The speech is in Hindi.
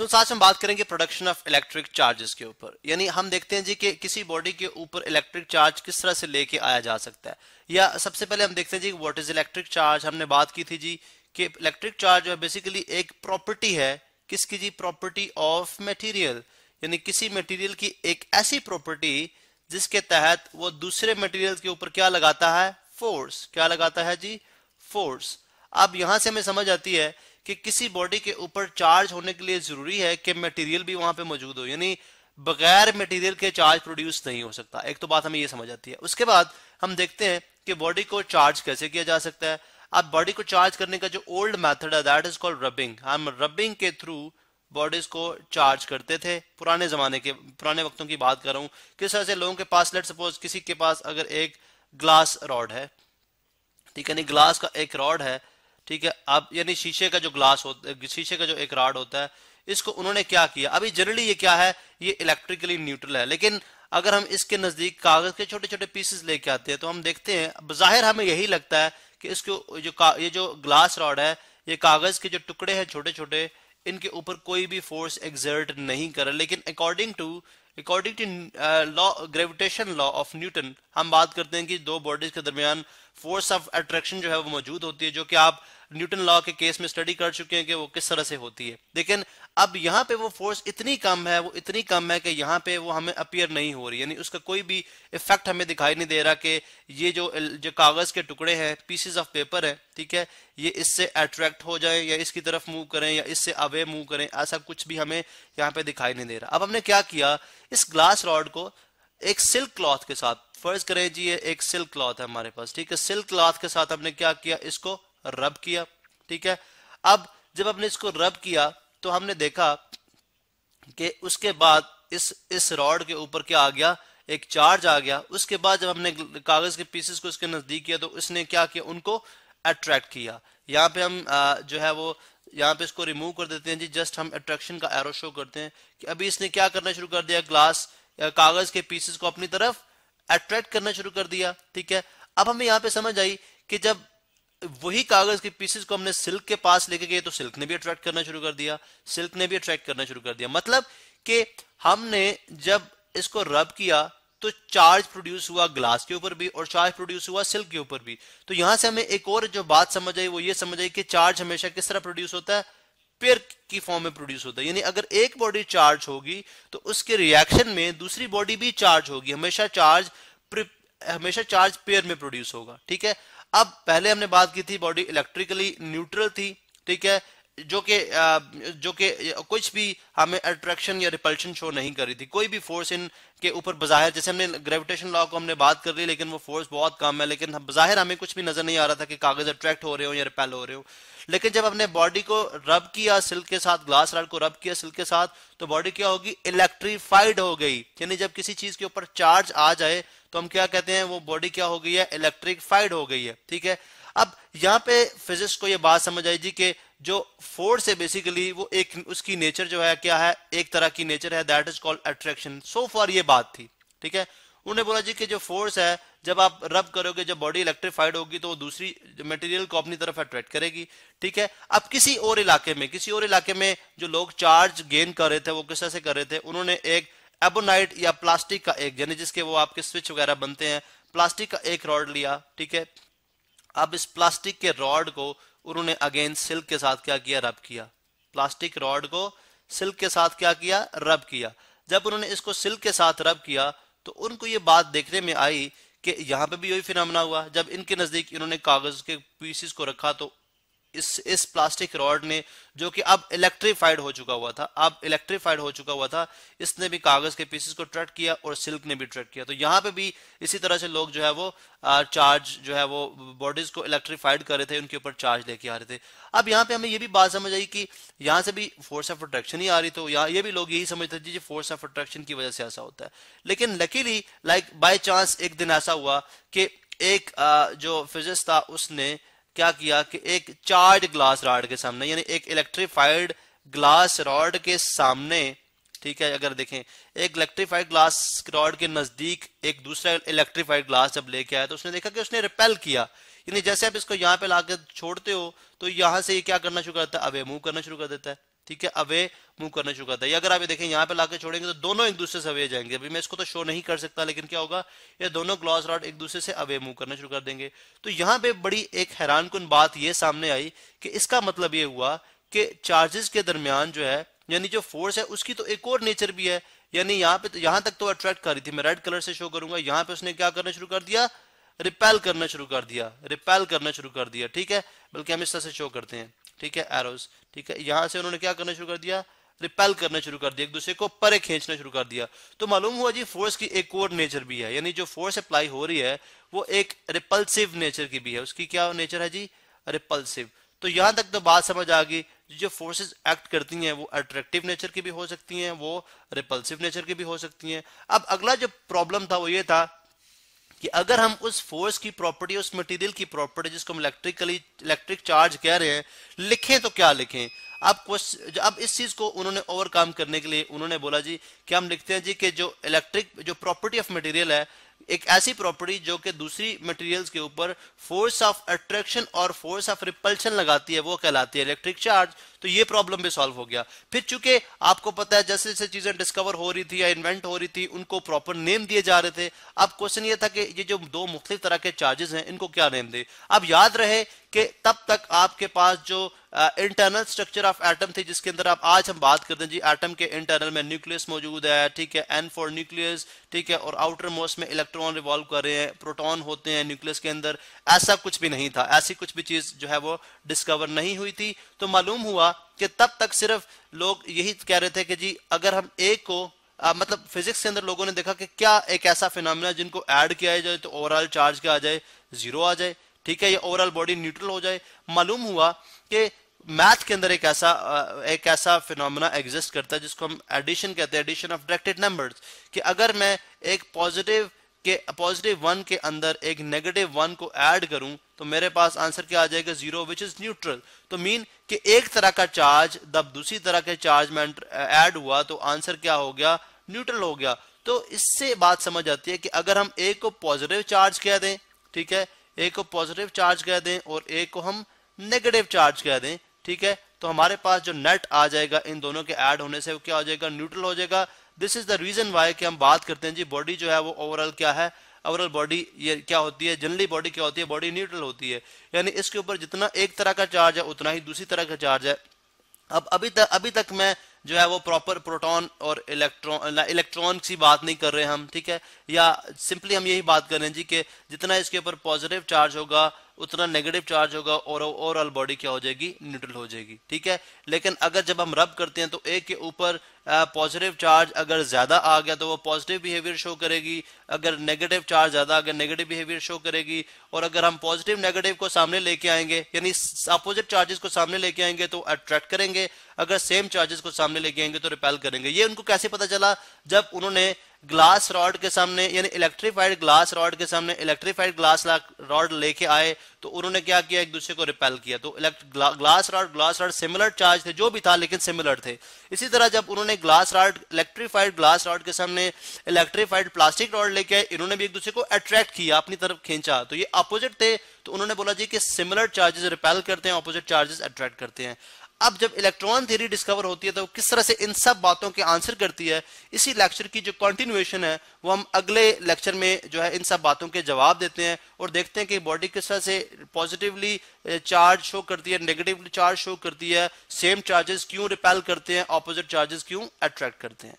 आज हम बात करेंगे प्रोडक्शन ऑफ इलेक्ट्रिक चार्जेस के ऊपर। यानी हम देखते हैं जी कि किसी बॉडी के ऊपर इलेक्ट्रिक चार्ज किस तरह से लेके आया जा सकता है। या सबसे पहले हम देखते हैं जी व्हाट इज इलेक्ट्रिक चार्ज। हमने बात की थी जी कि इलेक्ट्रिक चार्ज जो है बेसिकली एक प्रॉपर्टी है, किसकी जी, प्रॉपर्टी ऑफ मटेरियल। यानी किसी मटेरियल की एक ऐसी प्रॉपर्टी जिसके तहत वो दूसरे मटेरियल के ऊपर क्या लगाता है, फोर्स। क्या लगाता है जी, फोर्स। अब यहां से हमें समझ आती है कि किसी बॉडी के ऊपर चार्ज होने के लिए जरूरी है कि मटेरियल भी वहां पे मौजूद हो, यानी बगैर मटेरियल के चार्ज प्रोड्यूस नहीं हो सकता। एक तो बात हमें ये समझ आती है। उसके बाद हम देखते हैं कि बॉडी को चार्ज कैसे किया जा सकता है। अब बॉडी को चार्ज करने का जो ओल्ड मेथड है दैट इज कॉल्ड रबिंग। हम रबिंग के थ्रू बॉडीज को चार्ज करते थे। पुराने जमाने के, पुराने वक्तों की बात कर रहा हूं। किस तरह से लोगों के पास, लेट सपोज किसी के पास अगर एक ग्लास रॉड है, ठीक है, नहीं ग्लास का एक रॉड है, ठीक है, अब यानी शीशे का जो ग्लास होता है, शीशे का जो एक रॉड होता है, इसको उन्होंने क्या किया, अभी जनरली ये क्या है, ये इलेक्ट्रिकली न्यूट्रल है, लेकिन अगर हम इसके नजदीक कागज के छोटे छोटे पीसेस लेके आते हैं तो हम देखते हैं, बज़ाहिर हमें यही लगता है कि इसको ये जो ग्लास रॉड है, ये कागज के जो टुकड़े हैं छोटे छोटे, इनके ऊपर कोई भी फोर्स एक्सर्ट नहीं कर रहा। लेकिन according to law, gravitation law of Newton, हम बात करते हैं कि दो बॉडीज के दरमियान फोर्स ऑफ अट्रैक्शन जो है वो मौजूद होती है, जो कि आप न्यूटन लॉ के केस में स्टडी कर चुके हैं कि वो किस तरह से होती है। लेकिन अब यहाँ पे वो फोर्स इतनी कम है, वो इतनी कम है कि यहाँ पे वो हमें अपीयर नहीं हो रही, यानी उसका कोई भी इफेक्ट हमें दिखाई नहीं दे रहा कि ये जो कागज के टुकड़े हैं, पीसेस ऑफ पेपर है, ठीक है, ये इससे अट्रैक्ट हो जाए या इसकी तरफ मूव करें या इससे अवे मूव करें, ऐसा कुछ भी हमें यहाँ पे दिखाई नहीं दे रहा। अब हमने क्या किया, इस ग्लास रॉड को एक सिल्क क्लॉथ के साथ, फर्ज करें जी ये एक सिल्क क्लॉथ है हमारे पास, ठीक है, सिल्क क्लॉथ के साथ हमने क्या किया, इसको रब किया, ठीक है। अब जब हमने इसको रब किया तो हमने देखा कि उसके बाद इस रॉड के ऊपर क्या आ गया, एक चार्ज आ गया। उसके बाद जब हमने कागज के पीसेस को इसके नजदीक किया तो इसने क्या किया, उनको अट्रैक्ट किया। यहाँ पे हम जो है वो यहाँ पे इसको रिमूव कर देते हैं जी, जस्ट हम अट्रैक्शन का एरो शो करते हैं कि अभी इसने क्या करना शुरू कर दिया, ग्लास या कागज के पीसेस को अपनी तरफ अट्रैक्ट करना शुरू कर दिया, ठीक है। अब हमें यहाँ पे समझ आई कि जब वही कागज के पीसेस को हमने सिल्क के पास लेके गए तो सिल्क ने भी अट्रैक्ट करना शुरू कर दिया, सिल्क ने भी अट्रैक्ट करना शुरू कर दिया। मतलब कि हमने जब इसको रब किया तो चार्ज प्रोड्यूस हुआ ग्लास के ऊपर भी और चार्ज प्रोड्यूस हुआ सिल्क के ऊपर भी। तो यहां से हमें एक और जो बात समझ आई वो ये समझ आई कि चार्ज हमेशा किस तरह प्रोड्यूस होता है, पेयर की फॉर्म में प्रोड्यूस होता है। यानी अगर एक बॉडी चार्ज होगी तो उसके रिएक्शन में दूसरी बॉडी भी चार्ज होगी, हमेशा चार्ज पेयर में प्रोड्यूस होगा, ठीक है। अब पहले हमने बात की थी बॉडी इलेक्ट्रिकली न्यूट्रल थी, ठीक है, जो कि कुछ भी हमें अट्रैक्शन या रिपल्शन शो नहीं कर रही थी, कोई भी फोर्स इन के ऊपर बज़ाहिर, जैसे हमने ग्रेविटेशन लॉ को हमने बात कर ली लेकिन वो फोर्स बहुत कम है, लेकिन बज़ाहिर हमें कुछ भी नजर नहीं आ रहा था कि कागज अट्रैक्ट हो रहे हो या रिपेल हो रहे हो। लेकिन जब हमने बॉडी को रब किया सिल्क के साथ, ग्लास रॉड को रब किया सिल्क के साथ, तो बॉडी क्या होगी, इलेक्ट्रीफाइड हो गई। यानी जब किसी चीज के ऊपर चार्ज आ जाए तो हम क्या कहते हैं, वो बॉडी क्या हो गई है, इलेक्ट्रीफाइड हो गई है, ठीक है। अब यहाँ पे फिजिक्स को ये बात समझ आई जी कि जो फोर्स है बेसिकली वो एक, उसकी नेचर जो है क्या है, एक तरह की नेचर है, that is called attraction. So for ये बात थी, ठीक है। उन्होंने बोला जी कि जो फोर्स है, जब आप रब करोगे, जब बॉडी इलेक्ट्रीफाइड होगी तो वो दूसरी मटेरियल को अपनी तरफ अट्रैक्ट करेगी, ठीक है। अब किसी और इलाके में जो लोग चार्ज गेन कर रहे थे वो किस तरह से कर रहे थे, उन्होंने एक एबोनाइट या प्लास्टिक का एक, यानी जिसके वो आपके स्विच वगैरह बनते हैं, प्लास्टिक का एक रॉड लिया, ठीक है। अब इस प्लास्टिक के रॉड को उन्होंने अगेन सिल्क के साथ क्या किया, रब किया। प्लास्टिक रॉड को सिल्क के साथ क्या किया, रब किया। जब उन्होंने इसको सिल्क के साथ रब किया तो उनको ये बात देखने में आई कि यहाँ पे भी वही फिनोमेना हुआ। जब इनके नजदीक इन्होंने कागज के पीसेस को रखा तो इस प्लास्टिक रॉड ने, जो कि अब इलेक्ट्रीफाइड हो चुका हुआ था, इसने भी कागज के पीसेस को ट्रैक किया और सिल्क ने भी ट्रैक किया। तो यहाँ पे भी इसी तरह से लोग जो है वो चार्ज जो है वो बॉडीज को इलेक्ट्रीफाइड कर रहे थे, उनके ऊपर चार्ज लेके आ रहे थे। अब यहाँ पे हमें ये भी बात समझ आई कि यहाँ से भी फोर्स ऑफ अट्रैक्शन ही आ रही, तो यहाँ ये भी लोग यही समझते थे फोर्स ऑफ अट्रैक्शन की वजह से ऐसा होता है। लेकिन लकीली बाय चांस एक दिन ऐसा हुआ कि एक जो फिजिस्ट था उसने क्या किया कि एक चार्ज ग्लास रॉड के सामने, यानी एक इलेक्ट्रीफाइड ग्लास रॉड के सामने, ठीक है, अगर देखें एक इलेक्ट्रीफाइड ग्लास रॉड के नजदीक एक दूसरा इलेक्ट्रीफाइड ग्लास जब लेके आया तो उसने देखा कि उसने रिपेल किया। यानी जैसे आप इसको यहाँ पे लाकर छोड़ते हो तो यहाँ से ये क्या करना शुरू करता है, अवे मूव करना शुरू कर देता है, ठीक है, अवे मूव करना शुरू करता है। अगर आप ये देखें यहाँ पे लाके छोड़ेंगे तो दोनों एक दूसरे से अवे जाएंगे। अभी मैं इसको तो शो नहीं कर सकता, लेकिन क्या होगा, ये दोनों ग्लॉस रॉड एक दूसरे से अवे मूव करना शुरू कर देंगे। तो यहाँ पे बड़ी एक हैरानकुन बात ये सामने आई कि इसका मतलब ये हुआ कि चार्जेस के दरमियान जो है, यानी जो फोर्स है उसकी तो एक और नेचर भी है। यानी यहाँ पे तो यहाँ तक तो अट्रैक्ट कर रही थी, मैं रेड कलर से शो करूंगा, यहाँ पे उसने क्या करना शुरू कर दिया, रिपेल करना शुरू कर दिया, रिपेल करना शुरू कर दिया। ठीक है, बल्कि हम इस तरह से शो करते हैं, ठीक है, एरोस। ठीक है, यहां से उन्होंने क्या करना शुरू कर दिया, रिपेल करना शुरू कर दिया, एक दूसरे को परे खींचना शुरू कर दिया। तो मालूम हुआ जी फोर्स की एक और नेचर भी है, यानी जो फोर्स अप्लाई हो रही है वो एक रिपल्सिव नेचर की भी है। उसकी क्या नेचर है जी, रिपल्सिव। तो यहां तक तो बात समझ आ गई, जो फोर्सेस एक्ट करती हैं वो अट्रैक्टिव नेचर की भी हो सकती हैं, वो रिपल्सिव नेचर की भी हो सकती हैं। अब अगला जो प्रॉब्लम था वो ये था कि अगर हम उस फोर्स की प्रॉपर्टी, उस मटेरियल की प्रॉपर्टी जिसको हम इलेक्ट्रिक चार्ज कह रहे हैं, लिखें तो क्या लिखें। अब इस चीज को उन्होंने ओवरकम करने के लिए उन्होंने बोला जी कि हम लिखते हैं जी कि जो प्रॉपर्टी ऑफ मटेरियल है, एक ऐसी प्रॉपर्टी जो कि दूसरी मटेरियल्स के ऊपर फोर्स ऑफ अट्रैक्शन और फोर्स ऑफ रिपल्शन लगाती है, वो कहलाती है इलेक्ट्रिक चार्ज। तो ये प्रॉब्लम भी सॉल्व हो गया। फिर चूंकि आपको पता है जैसे जैसे चीजें डिस्कवर हो रही थी या इन्वेंट हो रही थी, उनको प्रॉपर नेम दिए जा रहे थे। अब क्वेश्चन ये था कि ये जो दो मुख्तलिफ तरह के चार्जेस हैं इनको क्या नेम दे। अब याद रहे कि तब तक आपके पास जो इंटरनल स्ट्रक्चर ऑफ एटम थी, जिसके अंदर आप आज हम बात करते हैं जी, एटम के इंटरनल में न्यूक्लियस मौजूद है, ठीक है, N फॉर न्यूक्लियस, ठीक है, और आउटर मोस्ट में इलेक्ट्रॉन रिवॉल्व कर रहे हैं, प्रोटॉन होते हैं न्यूक्लियस के अंदर। ऐसा कुछ भी नहीं था, ऐसी कुछ भी चीज जो है वो डिस्कवर नहीं हुई थी। तो मालूम हुआ कि तब तक सिर्फ लोग यही कह रहे थे कि जी अगर हम एक को मतलब फिजिक्स के अंदर लोगों ने देखा कि क्या एक ऐसा फिनोमेना जिनको ऐड किया जाए तो ओवरऑल चार्ज क्या आ जाए, जीरो आ जाए, ठीक है, ये ओवरऑल बॉडी न्यूट्रल हो जाए। मालूम हुआ कि मैथ के अंदर एक ऐसा फिनोमेना एग्जिस्ट करता है जिसको हम एडिशन कहते हैं, एडिशन ऑफ डायरेक्टेड नंबर्स। कि अगर मैं एक पॉजिटिव 1 के अंदर एक नेगेटिव 1 को ऐड करूं तो मेरे पास आंसर क्या आ जाएगा, 0, विच इज न्यूट्रल। तो मीन कि एक तरह का चार्ज जब दूसरी तरह के चार्ज में ऐड हुआ तो आंसर क्या हो गया, न्यूट्रल हो गया। तो इससे बात समझ आती है कि अगर हम एक को पॉजिटिव चार्ज कह दें, ठीक है, एक को पॉजिटिव चार्ज कह दें और एक को हम नेगेटिव चार्ज कह दें, ठीक है, तो हमारे पास जो नेट आ जाएगा इन दोनों के ऐड होने से वो क्या हो जाएगा, न्यूट्रल हो जाएगा। This is the reason why कि हम बात करते हैं जी बॉडी जो है वो ओवरऑल क्या है, ओवरऑल बॉडी ये क्या होती है, जनरली बॉडी क्या होती है, बॉडी न्यूट्रल होती है। यानी इसके ऊपर जितना एक तरह का चार्ज है उतना ही दूसरी तरह का चार्ज है। अब अभी तक मैं जो है वो प्रॉपर प्रोटॉन और इलेक्ट्रॉन की बात नहीं कर रहे हम, ठीक है, या सिंपली हम यही बात कर रहे हैं जी कि जितना इसके ऊपर पॉजिटिव चार्ज होगा उतना नेगेटिव चार्ज होगा और ओवरऑल बॉडी क्या हो जाएगी, न्यूट्रल हो जाएगी, ठीक है। लेकिन अगर जब हम रब करते हैं तो एक के ऊपर पॉजिटिव चार्ज अगर ज्यादा आ गया तो वो पॉजिटिव बिहेवियर शो करेगी, अगर नेगेटिव चार्ज ज्यादा आ गया नेगेटिव बिहेवियर शो करेगी। और अगर हम पॉजिटिव नेगेटिव को सामने लेके आएंगे, यानी अपोजिट चार्जेस को सामने लेके आएंगे तो अट्रैक्ट करेंगे, अगर सेम चार्जेस को सामने लेके आएंगे तो रिपेल करेंगे। ये उनको कैसे पता चला, जब उन्होंने ग्लास रॉड के सामने, यानी इलेक्ट्रीफाइड ग्लास रॉड के सामने इलेक्ट्रीफाइड ग्लास रॉड लेके आए तो उन्होंने क्या किया, एक दूसरे को रिपेल किया। तो ग्लास रॉड सिमिलर चार्ज थे, जो भी था लेकिन सिमिलर थे। इसी तरह जब उन्होंने इलेक्ट्रीफाइड ग्लास रॉड के सामने इलेक्ट्रीफाइड प्लास्टिक रॉड लेके आए, इन्होंने भी एक दूसरे को अट्रैक्ट किया, अपनी तरफ खींचा, तो ये अपोजिट थे। तो उन्होंने बोला जी कि सिमिलर चार्जेस रिपेल करते हैं, अपोजिट चार्जेस अट्रैक्ट करते हैं। अब जब इलेक्ट्रॉन थ्योरी डिस्कवर होती है तो किस तरह से इन सब बातों के आंसर करती है, इसी लेक्चर की जो कंटिन्यूएशन है वो हम अगले लेक्चर में जो है इन सब बातों के जवाब देते हैं और देखते हैं कि बॉडी किस तरह से पॉजिटिवली चार्ज शो करती है, नेगेटिवली चार्ज शो करती है, सेम चार्जेस क्यों रिपेल करते हैं, ऑपोजिट चार्जेस क्यों अट्रैक्ट करते हैं।